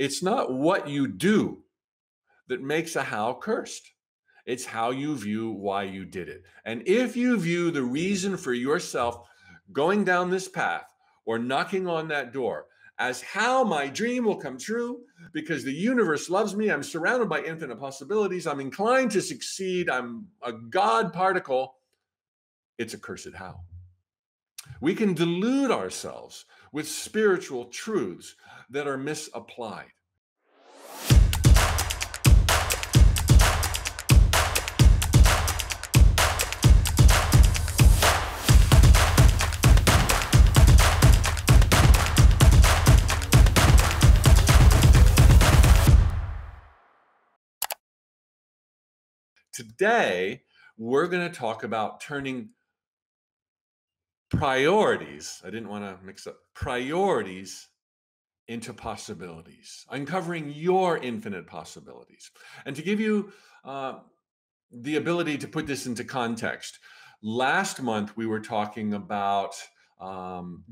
It's not what you do that makes a how cursed. It's how you view why you did it. And if you view the reason for yourself going down this path or knocking on that door as how my dream will come true because the universe loves me, I'm surrounded by infinite possibilities, I'm inclined to succeed, I'm a God particle, it's a cursed how. We can delude ourselves with spiritual truths that are misapplied. Today, we're going to talk about turning priorities, I didn't want to mix up priorities into possibilities, uncovering your infinite possibilities. And to give you the ability to put this into context, last month we were talking about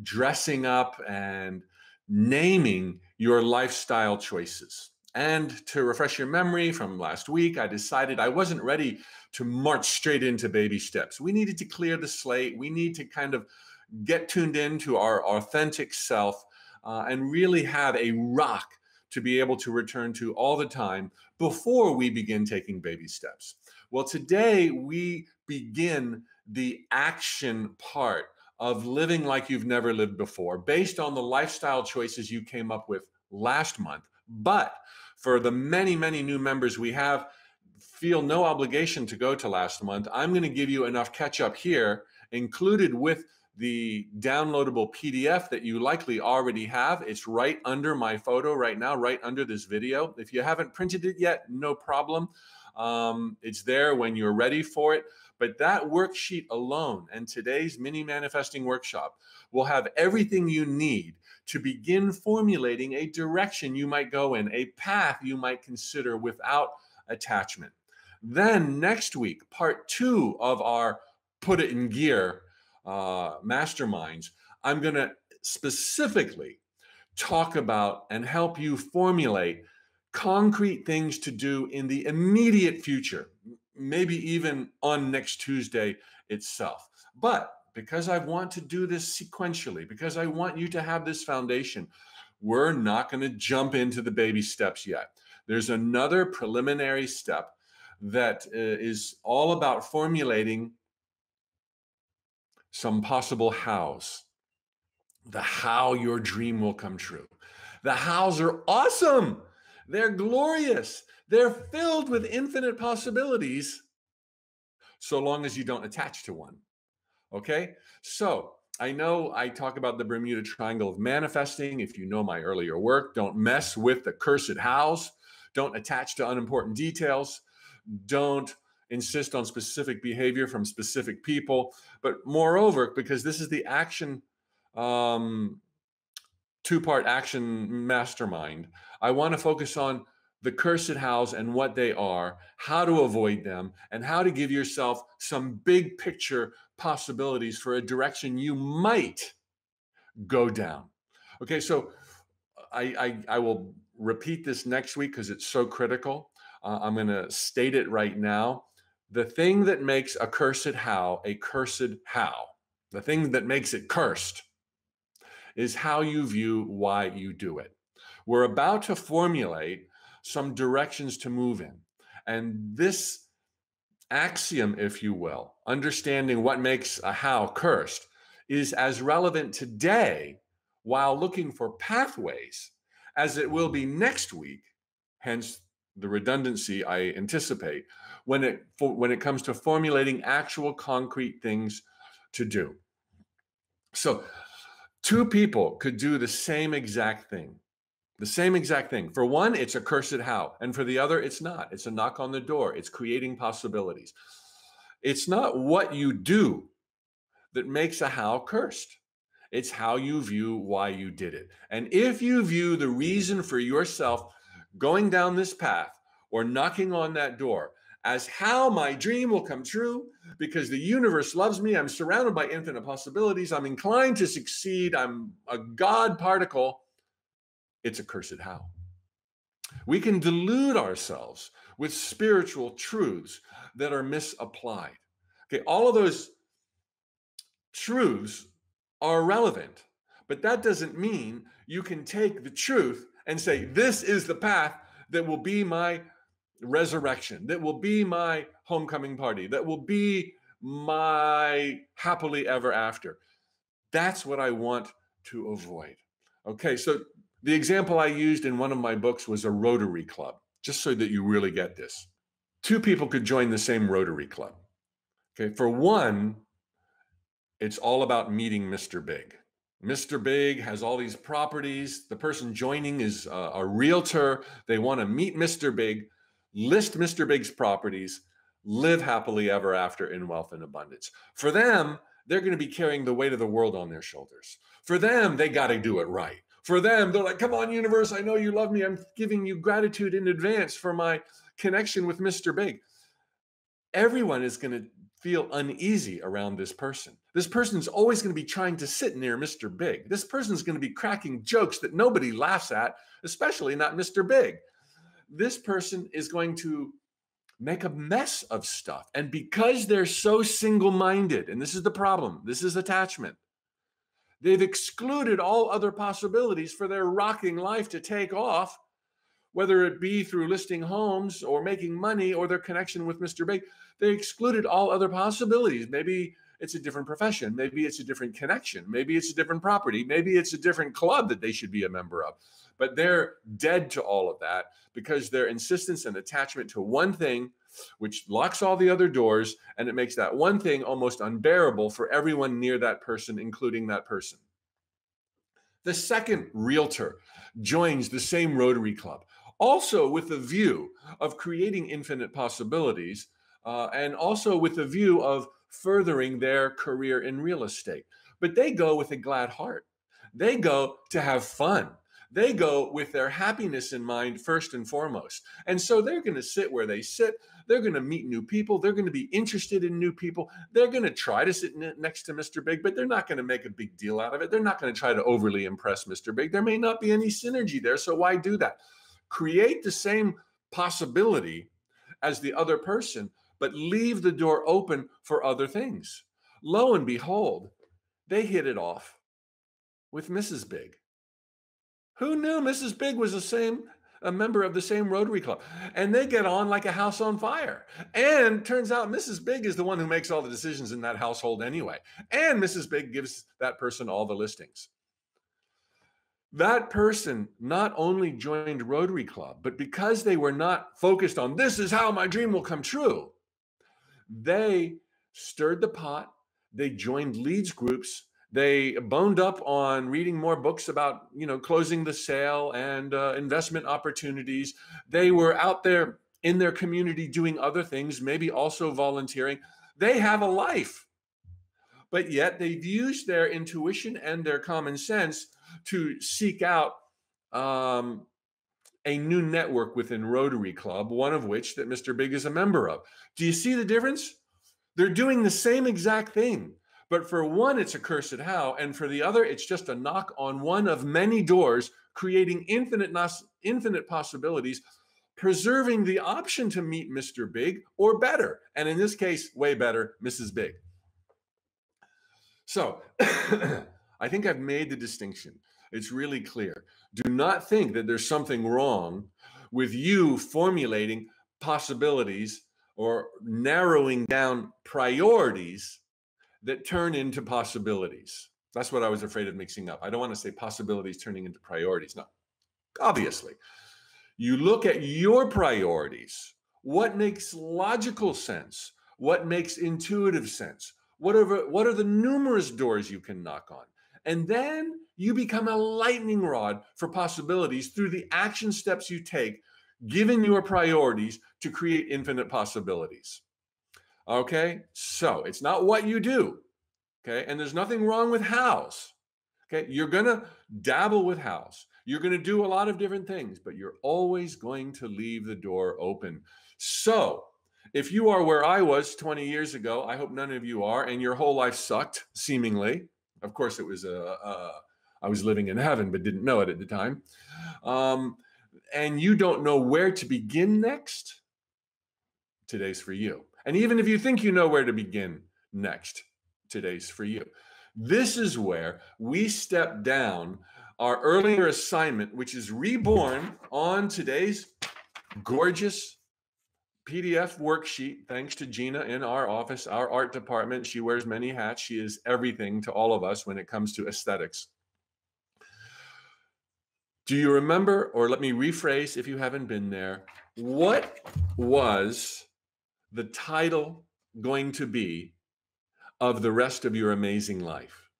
dressing up and naming your lifestyle choices. And to refresh your memory from last week, I decided I wasn't ready to march straight into baby steps. We needed to clear the slate. We need to kind of get tuned into our authentic self and really have a rock to be able to return to all the time before we begin taking baby steps. Well, today we begin the action part of living like you've never lived before, based on the lifestyle choices you came up with last month. But for the many, many new members we have, feel no obligation to go to last month. I'm going to give you enough catch up here, included with the downloadable PDF that you likely already have. It's right under my photo right now, right under this video. If you haven't printed it yet, no problem. It's there when you're ready for it. But that worksheet alone and today's mini manifesting workshop will have everything you need to begin formulating a direction you might go in, a path you might consider without attachment. Then next week, part 2 of our Put It in Gear masterminds, I'm going to specifically talk about and help you formulate concrete things to do in the immediate future, maybe even on next Tuesday itself. But because I want to do this sequentially, because I want you to have this foundation, we're not going to jump into the baby steps yet. There's another preliminary step that is all about formulating some possible hows. The how your dream will come true. The hows are awesome. They're glorious. They're filled with infinite possibilities, so long as you don't attach to one. Okay? So I know I talk about the Bermuda Triangle of manifesting. If you know my earlier work, don't mess with the cursed hows. Don't attach to unimportant details. Don't insist on specific behavior from specific people. But moreover, because this is the action, two-part action mastermind, I want to focus on the cursed hows and what they are, how to avoid them, and how to give yourself some big picture possibilities for a direction you might go down. Okay, so I will repeat this next week because it's so critical. I'm going to state it right now. The thing that makes a cursed how a cursed how, the thing that makes it cursed, is how you view why you do it. We're about to formulate some directions to move in. And this axiom, if you will, understanding what makes a how cursed, is as relevant today while looking for pathways as it will be next week, hence the redundancy I anticipate when it comes to formulating actual concrete things to do. So two people could do the same exact thing. The same exact thing. For one, it's a cursed how. And for the other, it's not. It's a knock on the door. It's creating possibilities. It's not what you do that makes a how cursed. It's how you view why you did it. And if you view the reason for yourself going down this path or knocking on that door as how my dream will come true because the universe loves me, I'm surrounded by infinite possibilities, I'm inclined to succeed, I'm a God particle, it's a cursed how. We can delude ourselves with spiritual truths that are misapplied. Okay, all of those truths are relevant, but that doesn't mean you can take the truth and say, this is the path that will be my resurrection, that will be my homecoming party, that will be my happily ever after. That's what I want to avoid. Okay, so the example I used in one of my books was a Rotary Club, just so that you really get this. Two people could join the same Rotary Club. Okay, for one, it's all about meeting Mr. Big. Mr. Big has all these properties. The person joining is a realtor. They want to meet Mr. Big, list Mr. Big's properties, live happily ever after in wealth and abundance. For them, they're going to be carrying the weight of the world on their shoulders. For them, they got to do it right. For them, they're like, come on, universe, I know you love me. I'm giving you gratitude in advance for my connection with Mr. Big. Everyone is going to feel uneasy around this person. This person's always going to be trying to sit near Mr. Big. This person's going to be cracking jokes that nobody laughs at, especially not Mr. Big. This person is going to make a mess of stuff. And because they're so single-minded, and this is the problem, this is attachment, they've excluded all other possibilities for their rocking life to take off, whether it be through listing homes or making money or their connection with Mr. Big. They excluded all other possibilities. Maybe it's a different profession. Maybe it's a different connection. Maybe it's a different property. Maybe it's a different club that they should be a member of. But they're dead to all of that because their insistence and attachment to one thing, which locks all the other doors, and it makes that one thing almost unbearable for everyone near that person, including that person. The second realtor joins the same Rotary Club, also with the view of creating infinite possibilities, and also with the view of furthering their career in real estate. But they go with a glad heart. They go to have fun. They go with their happiness in mind first and foremost. And so they're going to sit where they sit. They're going to meet new people. They're going to be interested in new people. They're going to try to sit next to Mr. Big, but they're not going to make a big deal out of it. They're not going to try to overly impress Mr. Big. There may not be any synergy there, so why do that? Create the same possibility as the other person, but leave the door open for other things. Lo and behold, they hit it off with Mrs. Big. Who knew Mrs. Big was a member of the same Rotary Club? And they get on like a house on fire. And turns out Mrs. Big is the one who makes all the decisions in that household anyway. And Mrs. Big gives that person all the listings. That person not only joined Rotary Club, but because they were not focused on this is how my dream will come true, they stirred the pot. They joined leads groups. They boned up on reading more books about, closing the sale and investment opportunities. They were out there in their community doing other things, maybe also volunteering. They have a life, but yet they've used their intuition and their common sense to seek out a new network within Rotary Club, one of which that Mr. Big is a member of. Do you see the difference? They're doing the same exact thing. But for one, it's a cursed how, and for the other, it's just a knock on one of many doors, creating infinite possibilities, preserving the option to meet Mr. Big or better, and in this case, way better, Mrs. Big. So I think I've made the distinction. It's really clear. Do not think that there's something wrong with you formulating possibilities or narrowing down priorities that turn into possibilities. That's what I was afraid of mixing up. I don't want to say possibilities turning into priorities. No, obviously. You look at your priorities. What makes logical sense? What makes intuitive sense? What are the numerous doors you can knock on? And then you become a lightning rod for possibilities through the action steps you take, given your priorities to create infinite possibilities. Okay, so it's not what you do, okay, and there's nothing wrong with hows, okay? You're gonna dabble with hows. You're gonna do a lot of different things, but you're always going to leave the door open. So if you are where I was 20 years ago, I hope none of you are, and your whole life sucked, seemingly. Of course, it was I was living in heaven, but didn't know it at the time. and you don't know where to begin next, today's for you. And even if you think you know where to begin next, today's for you. This is where we step down our earlier assignment, which is reborn on today's gorgeous PDF worksheet, thanks to Gina in our office, our art department. She wears many hats. She is everything to all of us when it comes to aesthetics. Do you remember, or let me rephrase if you haven't been there, what was the title going to be of the rest of your amazing life?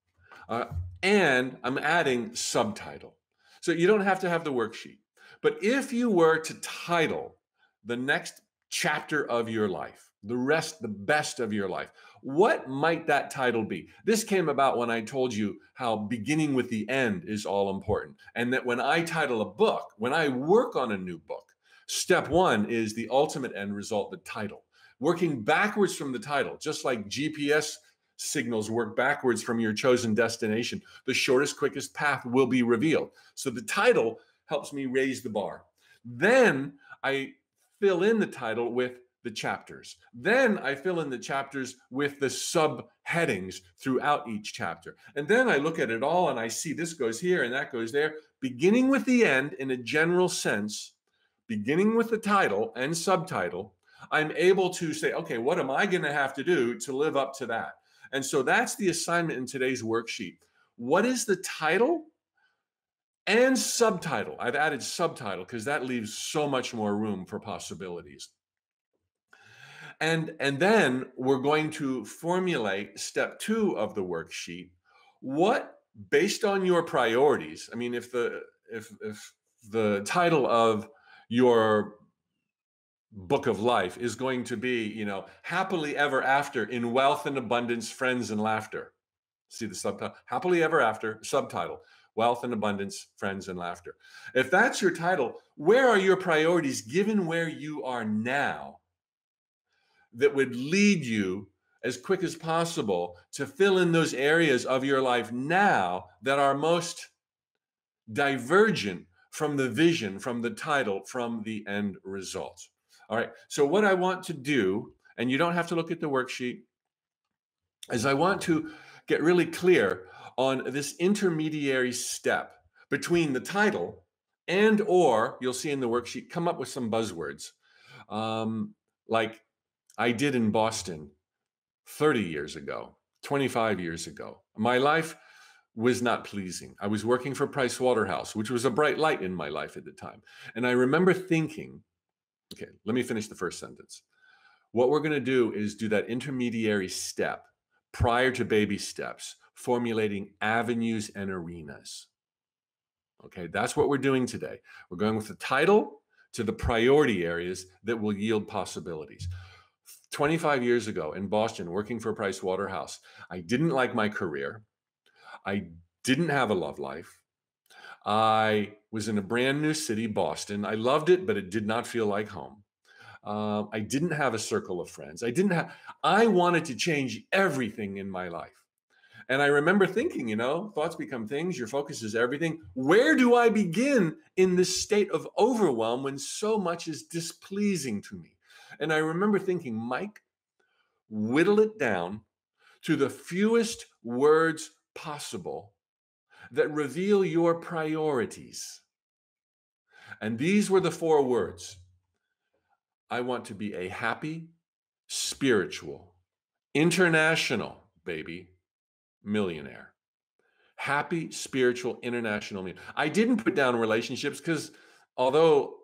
And I'm adding subtitle. So you don't have to have the worksheet. But if you were to title the next chapter of your life, the best of your life, what might that title be? This came about when I told you how beginning with the end is all important. And that when I title a book, when I work on a new book, step one is the ultimate end result, the title. Working backwards from the title, just like GPS signals work backwards from your chosen destination, the shortest, quickest path will be revealed. So the title helps me raise the bar. Then I fill in the title with the chapters. Then I fill in the chapters with the subheadings throughout each chapter. And then I look at it all and I see this goes here and that goes there, beginning with the end in a general sense, beginning with the title and subtitle. I'm able to say, okay, what am I going to have to do to live up to that? And so that's the assignment in today's worksheet. What is the title and subtitle? I've added subtitle because that leaves so much more room for possibilities. And then we're going to formulate step 2 of the worksheet. What, based on your priorities, I mean, if the title of your book of life is going to be, happily ever after in wealth and abundance, friends and laughter. See the subtitle, happily ever after, subtitle, wealth and abundance, friends and laughter. If that's your title, where are your priorities given where you are now that would lead you as quick as possible to fill in those areas of your life now that are most divergent from the vision, from the title, from the end result? All right, so what I want to do, and you don't have to look at the worksheet, is I want to get really clear on this intermediary step between the title and, or you'll see in the worksheet, come up with some buzzwords like I did in Boston 30 years ago, 25 years ago. My life was not pleasing. I was working for Price Waterhouse, which was a bright light in my life at the time. And I remember thinking, okay, let me finish the first sentence. What we're going to do is do that intermediary step prior to baby steps, formulating avenues and arenas. Okay, that's what we're doing today. We're going with the title to the priority areas that will yield possibilities. 25 years ago in Boston, working for Price Waterhouse, I didn't like my career. I didn't have a love life. I was in a brand new city, Boston. I loved it, but it did not feel like home. I didn't have a circle of friends. I wanted to change everything in my life. And I remember thinking, thoughts become things. Your focus is everything. Where do I begin in this state of overwhelm when so much is displeasing to me? And I remember thinking, Mike, whittle it down to the fewest words possible that reveal your priorities. And these were the 4 words. I want to be a happy, spiritual, international, baby, millionaire. Happy, spiritual, international millionaire. I didn't put down relationships because although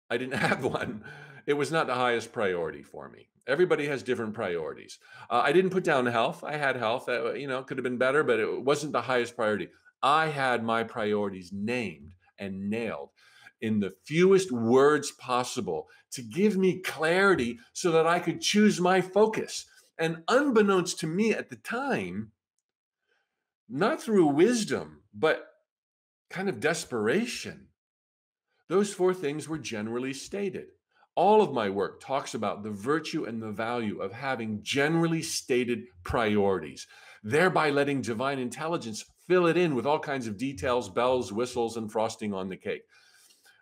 I didn't have one, it was not the highest priority for me. Everybody has different priorities. I didn't put down health. I had health that, could have been better, but it wasn't the highest priority. I had my priorities named and nailed in the fewest words possible to give me clarity so that I could choose my focus. And unbeknownst to me at the time, not through wisdom, but kind of desperation, those 4 things were generally stated. All of my work talks about the virtue and the value of having generally stated priorities, thereby letting divine intelligence fill it in with all kinds of details, bells, whistles, and frosting on the cake.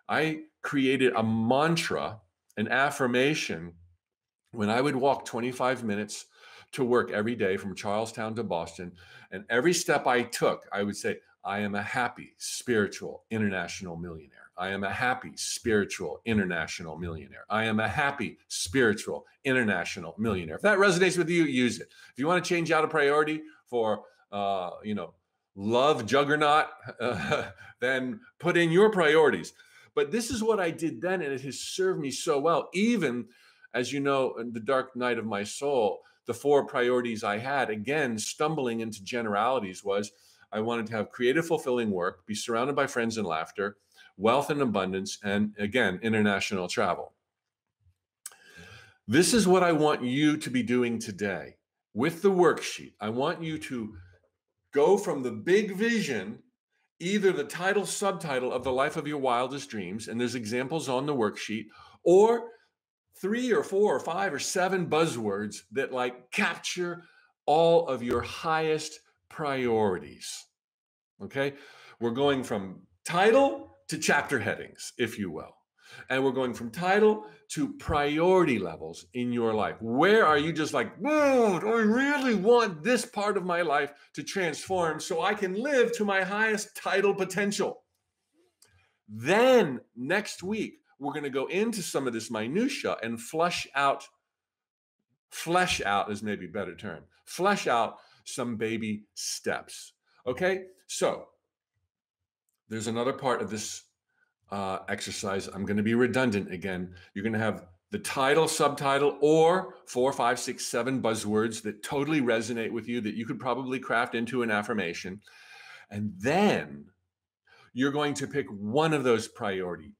I created a mantra, an affirmation when I would walk 25 minutes to work every day from Charlestown to Boston, and every step I took, I would say, I am a happy, spiritual, international millionaire. I am a happy, spiritual, international millionaire. I am a happy, spiritual, international millionaire. If that resonates with you, use it. If you want to change out a priority for, love juggernaut, then put in your priorities. But this is what I did then, and it has served me so well. Even, as you know, in the dark night of my soul, the four priorities I had, again, stumbling into generalities, was I wanted to have creative, fulfilling work, be surrounded by friends and laughter, wealth and abundance, and again, international travel. This is what I want you to be doing today. With the worksheet, I want you to go from the big vision, either the title, subtitle of The Life of Your Wildest Dreams, and there's examples on the worksheet, or 3 or 4 or 5 or 7 buzzwords that like capture all of your highest priorities. Okay? We're going from title to chapter headings, if you will. And we're going from title to priority levels in your life. Where are you just like, whoa, I really want this part of my life to transform so I can live to my highest title potential? Then next week, we're going to go into some of this minutia and flesh out is maybe a better term, flesh out some baby steps. Okay, so there's another part of this exercise. I'm going to be redundant again. You're going to have the title, subtitle, or 4, 5, 6, 7 buzzwords that totally resonate with you that you could probably craft into an affirmation. And then you're going to pick one of those priority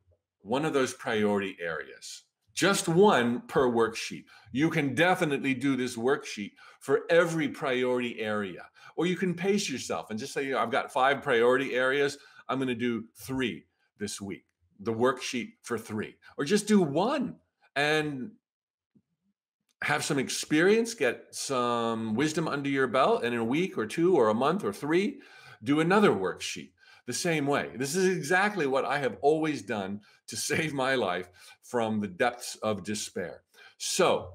areas, just one per worksheet. You can definitely do this worksheet for every priority area, or you can pace yourself and just say, I've got 5 priority areas. I'm going to do 3 this week, the worksheet for 3, or just do 1 and have some experience, get some wisdom under your belt, and in a week or 2 or a month or 3, do another worksheet the same way. This is exactly what I have always done to save my life from the depths of despair. So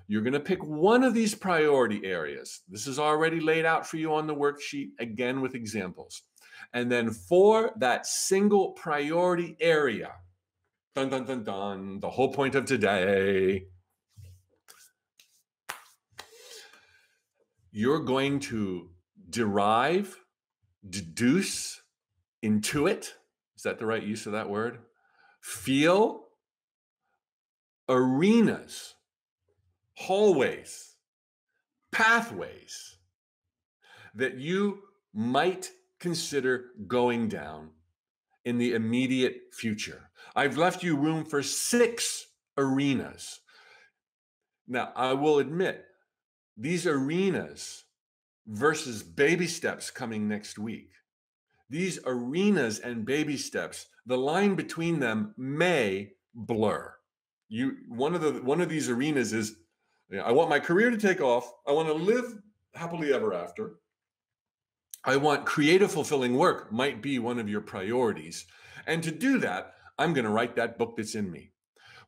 you're going to pick one of these priority areas. This is already laid out for you on the worksheet, again with examples. And then for that single priority area, dun, dun, dun, dun, the whole point of today, you're going to derive, deduce, intuit, is that the right use of that word? Feel arenas, hallways, pathways that you might consider going down in the immediate future. I've left you room for 6 arenas. Now, I will admit, these arenas versus baby steps coming next week. These arenas and baby steps, the line between them may blur. One of these arenas is, I want my career to take off. I want to live happily ever after. I want creative, fulfilling work might be one of your priorities. And to do that, I'm going to write that book that's in me.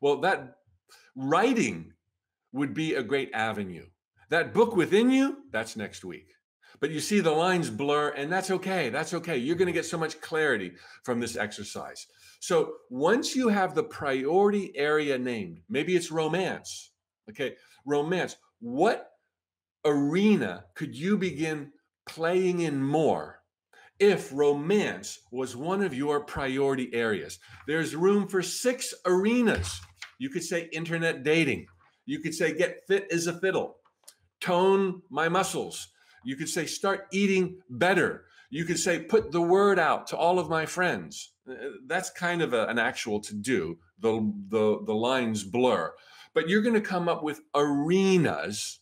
Well, that writing would be a great avenue. That book within you, that's next week. But you see the lines blur, and that's okay. That's okay. You're going to get so much clarity from this exercise. So once you have the priority area named, maybe it's romance. Okay, romance. What arena could you begin playing in more if romance was one of your priority areas? There's room for 6 arenas. You could say internet dating. You could say get fit as a fiddle, tone my muscles. You could say start eating better. You could say put the word out to all of my friends. That's kind of an actual to do. The lines blur. But you're going to come up with arenas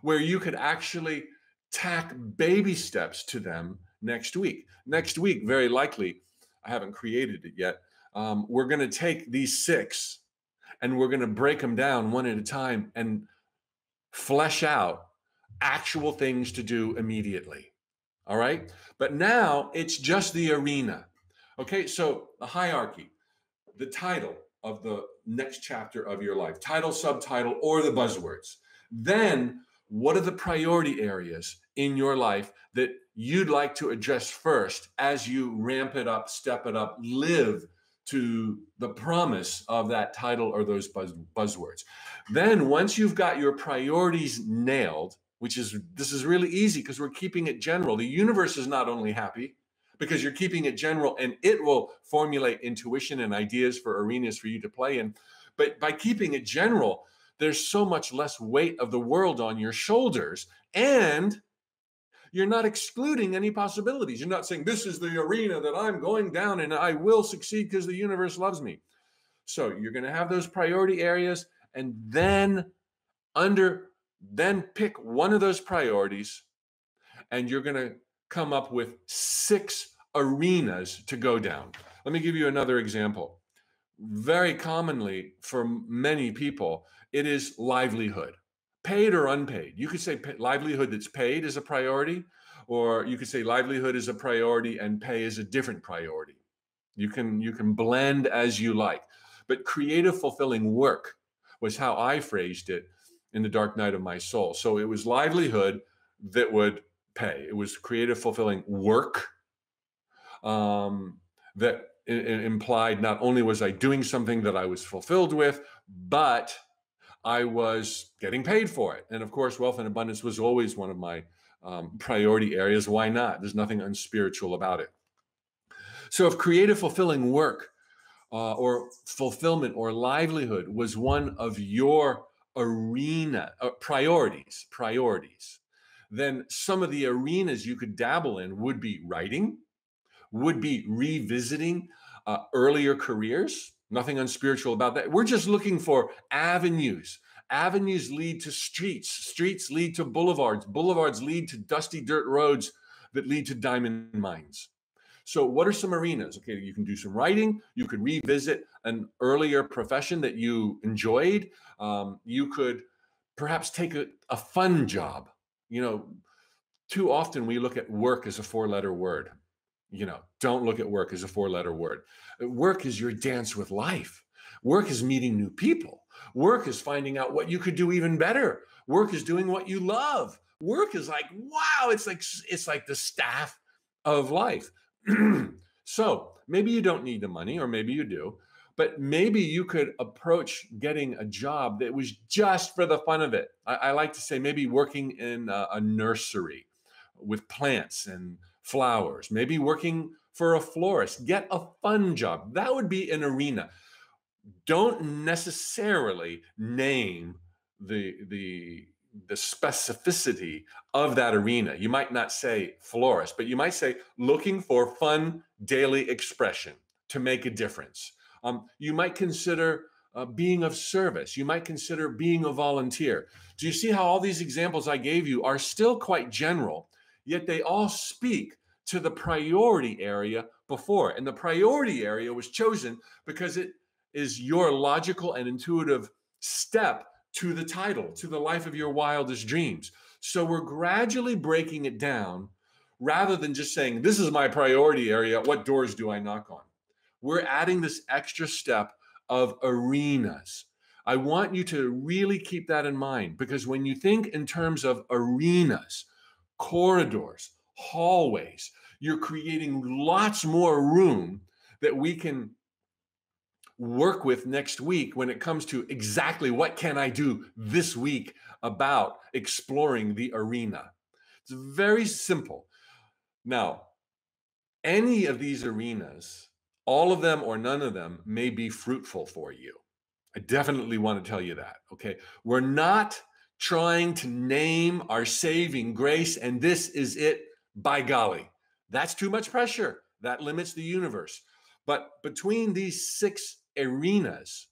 where you could actually tack baby steps to them next week. Next week, very likely, I haven't created it yet, we're going to take these 6 and we're going to break them down one at a time and flesh out actual things to do immediately. All right? But now it's just the arena. Okay, so the hierarchy. the title of the next chapter of your life, title, subtitle, or the buzzwords. Then, what are the priority areas in your life that you'd like to address first as you ramp it up, step it up, live to the promise of that title or those buzzwords? Then, once you've got your priorities nailed, this is really easy because we're keeping it general. The universe is not only happy because you're keeping it general, and it will formulate intuition and ideas for arenas for you to play in. But by keeping it general, there's so much less weight of the world on your shoulders, and you're not excluding any possibilities. You're not saying, this is the arena that I'm going down and I will succeed because the universe loves me. So you're going to have those priority areas, and then pick one of those priorities, and you're going to come up with 6 arenas to go down. Let me give you another example. Very commonly for many people, it is livelihood, paid or unpaid. You could say livelihood that's paid is a priority, or you could say livelihood is a priority and pay is a different priority. You can blend as you like. But creative, fulfilling work was how I phrased it in the dark night of my soul. So it was livelihood that would pay. It was creative, fulfilling work that implied not only was I doing something that I was fulfilled with, but I was getting paid for it. And of course, wealth and abundance was always one of my priority areas. Why not? There's nothing unspiritual about it. So if creative, fulfilling work or fulfillment or livelihood was one of your arena priorities, then some of the arenas you could dabble in would be writing, would be revisiting earlier careers. Nothing unspiritual about that. We're just looking for avenues. Avenues lead to streets. Streets lead to boulevards. Boulevards lead to dusty dirt roads that lead to diamond mines. So what are some arenas? Okay, you can do some writing. You could revisit an earlier profession that you enjoyed. You could perhaps take a fun job. You know, too often we look at work as a 4-letter word. Don't look at work as a 4-letter word. Work is your dance with life. Work is meeting new people. Work is finding out what you could do even better. Work is doing what you love. Work is like, wow, it's like the staff of life. So maybe you don't need the money, or maybe you do, but maybe you could approach getting a job that was just for the fun of it. I like to say maybe working in a nursery with plants and flowers, maybe working for a florist. Get a fun job. That would be an arena. Don't necessarily name the specificity of that arena. You might not say florist, but you might say looking for fun daily expression to make a difference. You might consider being of service. You might consider being a volunteer. Do you see how all these examples I gave you are still quite general, yet they all speak to the priority area before? And the priority area was chosen because it is your logical and intuitive step to the title, to the life of your wildest dreams. So we're gradually breaking it down rather than just saying, this is my priority area. What doors do I knock on? We're adding this extra step of arenas. I want you to really keep that in mind, because when you think in terms of arenas, corridors, hallways, you're creating lots more room that we can work with next week when it comes to exactly what can I do this week about exploring the arena. It's very simple. Now, any of these arenas, all of them or none of them, may be fruitful for you. I definitely want to tell you that, okay? We're not trying to name our saving grace and this is it, by golly. That's too much pressure. That limits the universe. But between these 6 arenas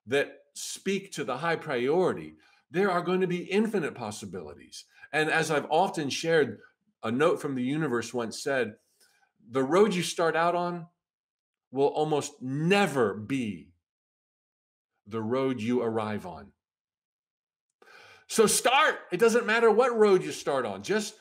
that speak to the high priority, there are going to be infinite possibilities. And as I've often shared, a note from the universe once said, the road you start out on will almost never be the road you arrive on. So start. It doesn't matter what road you start on. Just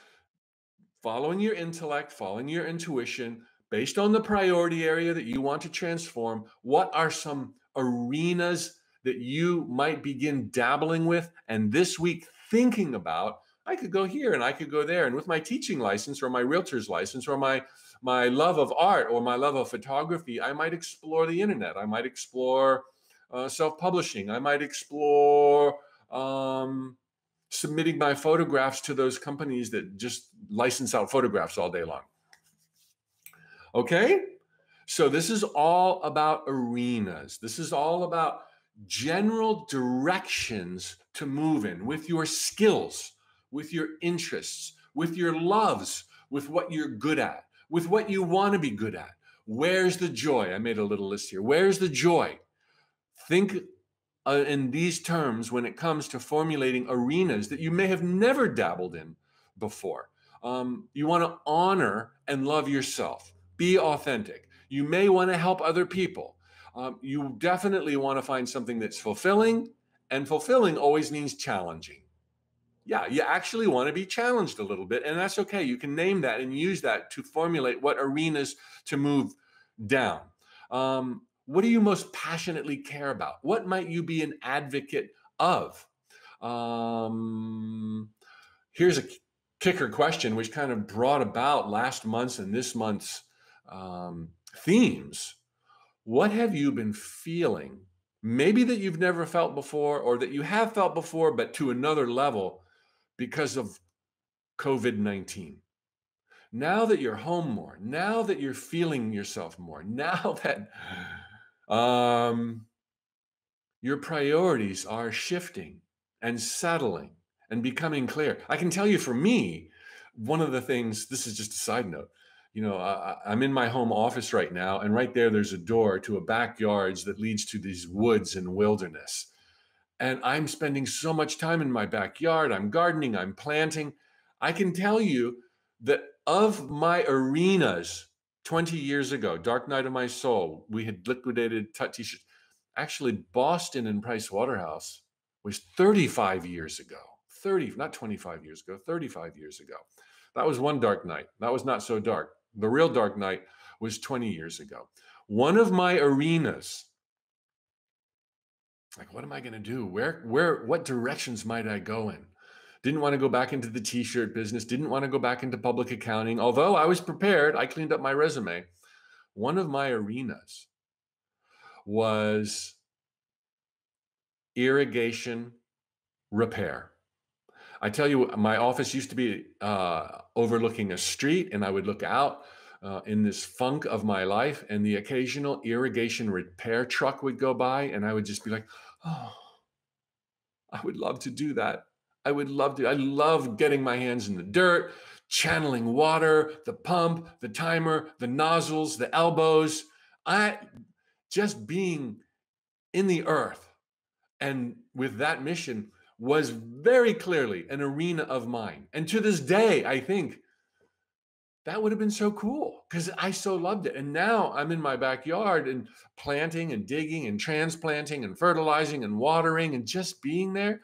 following your intellect, following your intuition, based on the priority area that you want to transform, what are some arenas that you might begin dabbling with and this week thinking about? I could go here and I could go there. And with my teaching license or my realtor's license or my love of art or my love of photography, I might explore the internet. I might explore self-publishing. I might explore submitting my photographs to those companies that just license out photographs all day long. Okay? So this is all about arenas. This is all about general directions to move in with your skills, with your interests, with your loves, with what you're good at, with what you want to be good at. Where's the joy? I made a little list here. Where's the joy? Think in these terms when it comes to formulating arenas that you may have never dabbled in before. You want to honor and love yourself. Be authentic. You may want to help other people. You definitely want to find something that's fulfilling, and fulfilling always means challenging. Yeah, you actually want to be challenged a little bit, and that's okay. You can name that and use that to formulate what arenas to move down. What do you most passionately care about? What might you be an advocate of? Here's a kicker question, which kind of brought about last month's and this month's themes. What have you been feeling? Maybe that you've never felt before, or that you have felt before, but to another level because of COVID-19. Now that you're home more, now that you're feeling yourself more, now that your priorities are shifting and settling and becoming clear. I can tell you for me, one of the things, this is just a side note, I'm in my home office right now, and right there's a door to a backyard that leads to these woods and wilderness. And I'm spending so much time in my backyard. I'm gardening, I'm planting. I can tell you that of my arenas 20 years ago, Dark Night of My Soul, we had liquidated t-shirts. Actually, Boston and Price Waterhouse was 35 years ago. 30, not 25 years ago, 35 years ago. That was one dark night. That was not so dark. The real dark night was 20 years ago. One of my arenas, like, what am I going to do? What directions might I go in? Didn't want to go back into the t-shirt business. Didn't want to go back into public accounting. Although I was prepared, I cleaned up my resume. One of my arenas was irrigation repair. I tell you, my office used to be overlooking a street, and I would look out in this funk of my life, and the occasional irrigation repair truck would go by, and I would just be like, oh, I would love to do that. I would love to. I love getting my hands in the dirt, channeling water, the pump, the timer, the nozzles, the elbows. Just being in the earth, and with that mission, was very clearly an arena of mine. And to this day, I think that would have been so cool because I so loved it. And now I'm in my backyard and planting and digging and transplanting and fertilizing and watering and just being there.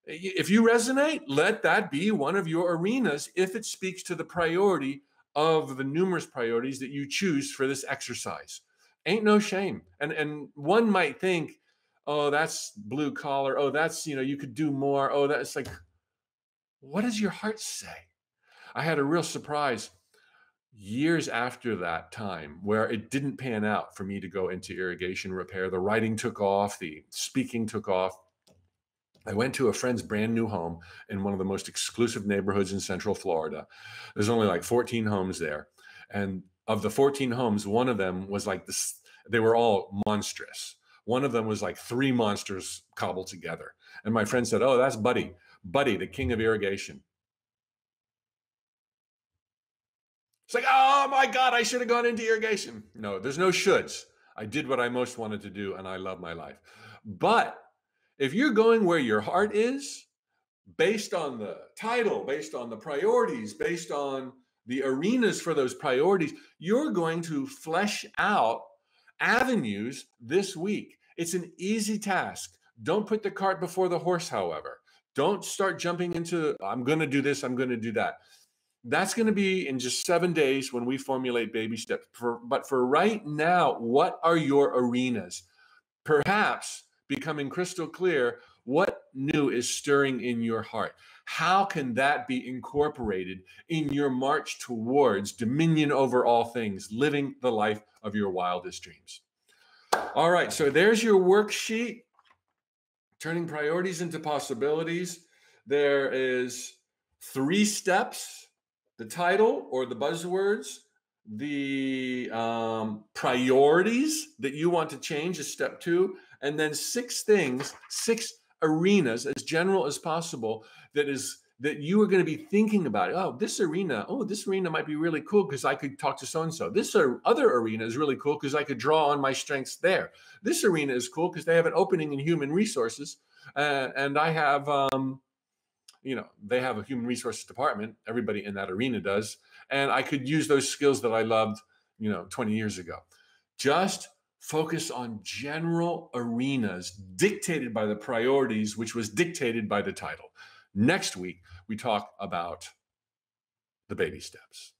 If you resonate, let that be one of your arenas if it speaks to the priority of the numerous priorities that you choose for this exercise. Ain't no shame. And one might think, oh, that's blue collar. Oh, that's, you could do more. Oh, that's like, what does your heart say? I had a real surprise years after that time where it didn't pan out for me to go into irrigation repair. The writing took off, the speaking took off. I went to a friend's brand new home in one of the most exclusive neighborhoods in Central Florida. There's only like 14 homes there. And of the 14 homes, one of them was like this, they were all monstrous. One of them was like three monsters cobbled together. And my friend said, oh, that's Buddy, the king of irrigation. It's like, oh my God, I should have gone into irrigation. No, there's no shoulds. I did what I most wanted to do, and I love my life. But if you're going where your heart is, based on the title, based on the priorities, based on the arenas for those priorities, you're going to flesh out avenues this week. It's an easy task. Don't put the cart before the horse, however. Don't start jumping into, I'm going to do this, I'm going to do that. That's going to be in just 7 days when we formulate baby steps. But for right now, what are your arenas? Perhaps becoming crystal clear what new is stirring in your heart. How can that be incorporated in your march towards dominion over all things, living the life of your wildest dreams? All right, so there's your worksheet, turning priorities into possibilities. There is 3 steps: the title or the buzzwords, the priorities that you want to change is step 2, and then 6 things, 6 arenas as general as possible that you are going to be thinking about. Oh, this arena might be really cool because I could talk to so and so. This other arena is really cool because I could draw on my strengths there. This arena is cool because they have an opening in human resources, and I have they have a human resources department. Everybody in that arena does. And I could use those skills that I loved, 20 years ago. Just focus on general arenas dictated by the priorities, which was dictated by the title. Next week, we talk about the baby steps.